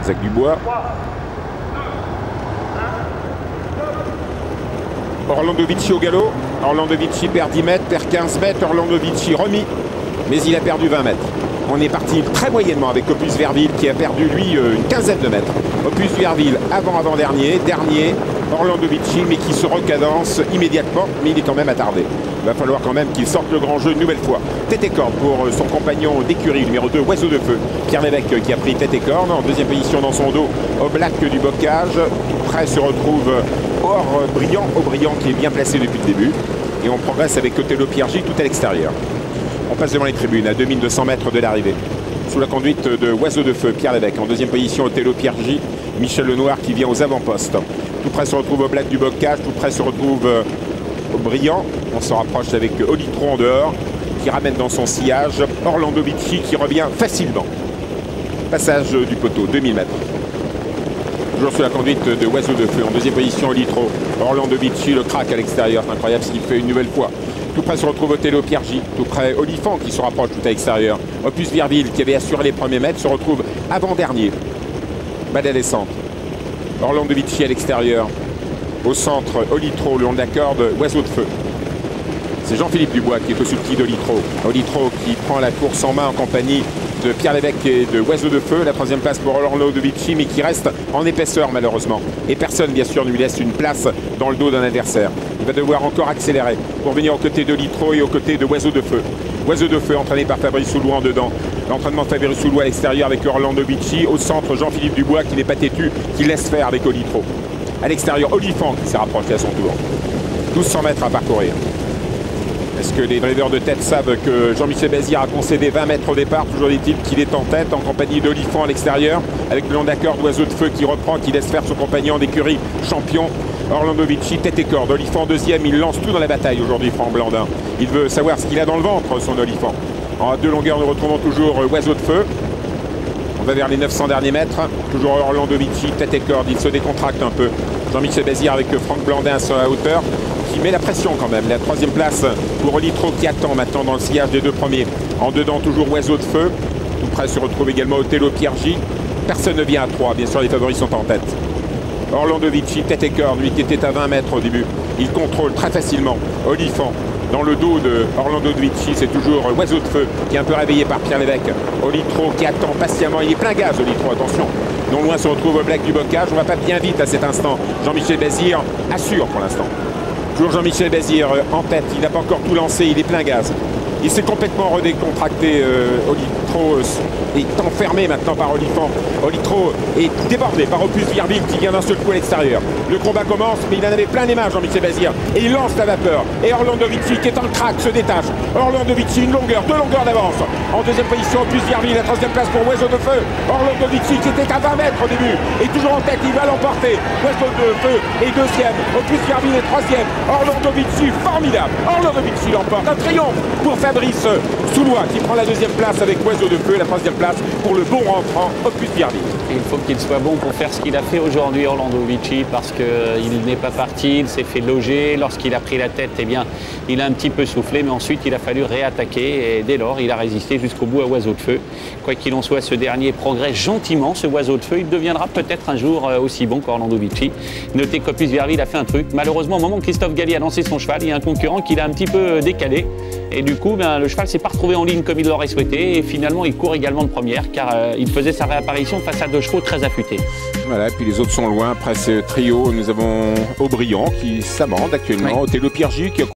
Zach Dubois. Orlando Vici au galop. Orlando Vici perd 10 mètres, perd 15 mètres. Orlando Vici remis, mais il a perdu 20 mètres. On est parti très moyennement avec Opus Verville qui a perdu lui une quinzaine de mètres. Opus Verville avant-avant-dernier, dernier, Orlando Vici, mais qui se recadence immédiatement, mais il est quand même attardé. Il va falloir quand même qu'il sorte le grand jeu une nouvelle fois. Tête et corne pour son compagnon d'écurie, numéro 2, Oiseau de Feu. Pierre Lévesque qui a pris tête et corne en deuxième position dans son dos, Oblak du Bocage. Près se retrouve Aubriand qui est bien placé depuis le début. Et on progresse avec Othello Piergi tout à l'extérieur. On passe devant les tribunes à 2200 mètres de l'arrivée. Sous la conduite de Oiseau de Feu, Pierre Lévesque. En deuxième position, Othello Piergi, Michel Lenoir qui vient aux avant-postes. Tout près se retrouve Oblak du Bocage, tout près se retrouve Aubriand. On se rapproche avec Olitro en dehors, qui ramène dans son sillage Orlando Vici qui revient facilement. Passage du poteau, 2000 mètres. Toujours sous la conduite de Oiseau de Feu. En deuxième position, Olitro. Orlando Vici, le crack à l'extérieur. C'est incroyable ce qu'il fait une nouvelle fois. Tout près se retrouve Othello Piergi. Tout près Olifant qui se rapproche tout à l'extérieur. Opus Virville qui avait assuré les premiers mètres se retrouve avant-dernier. Bas de la descente. Orlando Vici à l'extérieur. Au centre, Olitro, le long de la corde, Oiseau de Feu. C'est Jean-Philippe Dubois qui est au sous-pied d'Olitro. Olitro qui prend la course en main en compagnie de Pierre Lévesque et de Oiseau de Feu. La troisième place pour Orlando Vici, mais qui reste en épaisseur malheureusement. Et personne, bien sûr, ne lui laisse une place dans le dos d'un adversaire. Il va devoir encore accélérer pour venir aux côtés d'Olitro et aux côtés de Oiseau de Feu. Oiseau de Feu entraîné par Fabrice Soulou en dedans. L'entraînement de Fabrice Soulou à l'extérieur avec Orlando Vici. Au centre, Jean-Philippe Dubois qui n'est pas têtu, qui laisse faire avec Olitro. À l'extérieur, Olifant qui s'est rapproché à son tour. 1200 mètres à parcourir. Est-ce que les drivers de tête savent que Jean-Michel Bazir a concédé 20 mètres au départ? Toujours dit-il qu'il est en tête en compagnie d'Olifant à l'extérieur, avec le long d'accord d'Oiseau de Feu qui reprend, qui laisse faire son compagnon d'écurie champion. Orlando Vici, tête et corde. Olifant deuxième, il lance tout dans la bataille aujourd'hui, Franck Blandin. Il veut savoir ce qu'il a dans le ventre, son Olifant. En deux longueurs, nous retrouvons toujours Oiseau de Feu. On va vers les 900 derniers mètres. Toujours Orlando Vici, tête et corde. Il se décontracte un peu. Jean-Michel Bazir avec Franck Blandin sur la hauteur, qui met la pression quand même. La troisième place pour Olitro qui attend maintenant dans le sillage des deux premiers. En dedans, toujours Oiseau de Feu. Tout près se retrouve également Othello Piergi. Personne ne vient à 3. Bien sûr, les favoris sont en tête. Orlando Vici, tête et corde, lui qui était à 20 mètres au début. Il contrôle très facilement Olifant. Dans le dos de Orlando Vici, c'est toujours Oiseau de Feu qui est un peu réveillé par Pierre Lévesque. Olitro qui attend patiemment. Il est plein gaz, Olitro, attention. Non loin se retrouve Oblak du Bocage. On va pas bien vite à cet instant. Jean-Michel Bazir assure pour l'instant. Toujours Jean-Michel Bazir en tête. Il n'a pas encore tout lancé. Il est plein gaz. Il s'est complètement redécontracté. Olitro est enfermé maintenant par Olifant. Olitro est débordé par Opus Virville qui vient d'un seul coup à l'extérieur. Le combat commence, mais il en avait plein les mains, Jean-Michel Bazir. Et il lance la vapeur. Et Orlando Vici, qui est en crack, se détache. Orlando Vici, une longueur, 2 longueurs d'avance. En deuxième position, Opus Virville, la troisième place pour Oiseau de Feu. Orlando Vici, qui était à 20 mètres au début. Et toujours en tête, il va l'emporter. Oiseau de Feu est deuxième. Opus Virville est troisième. Orlando Vici, formidable. Orlando Vici l'emporte. Un triomphe pour Fabrice Soulois, qui prend la deuxième place avec Oiseau de Feu. La troisième place pour le bon rentrant Opus Virville. Il faut qu'il soit bon pour faire ce qu'il a fait aujourd'hui, Orlando Vici, parce qu'il n'est pas parti, il s'est fait loger. Lorsqu'il a pris la tête, eh bien, il a un petit peu soufflé, mais ensuite il a fallu réattaquer. Et dès lors, il a résisté jusqu'au bout à Oiseau de Feu. Quoi qu'il en soit, ce dernier progresse gentiment, ce Oiseau de Feu. Il deviendra peut-être un jour aussi bon qu'Orlando Vici. Notez qu'Opus Virville a fait un truc. Malheureusement, au moment où Christophe Galli a lancé son cheval, il y a un concurrent qui l'a un petit peu décalé. Et du coup, le cheval ne s'est pas retrouvé en ligne comme il l'aurait souhaité. Et finalement, il court également de première, car il faisait sa réapparition face à deux chevaux très affûtés. Voilà, puis les autres sont loin. Après ce trio, nous avons Aubriand qui s'amende actuellement. Othello Piergi qui a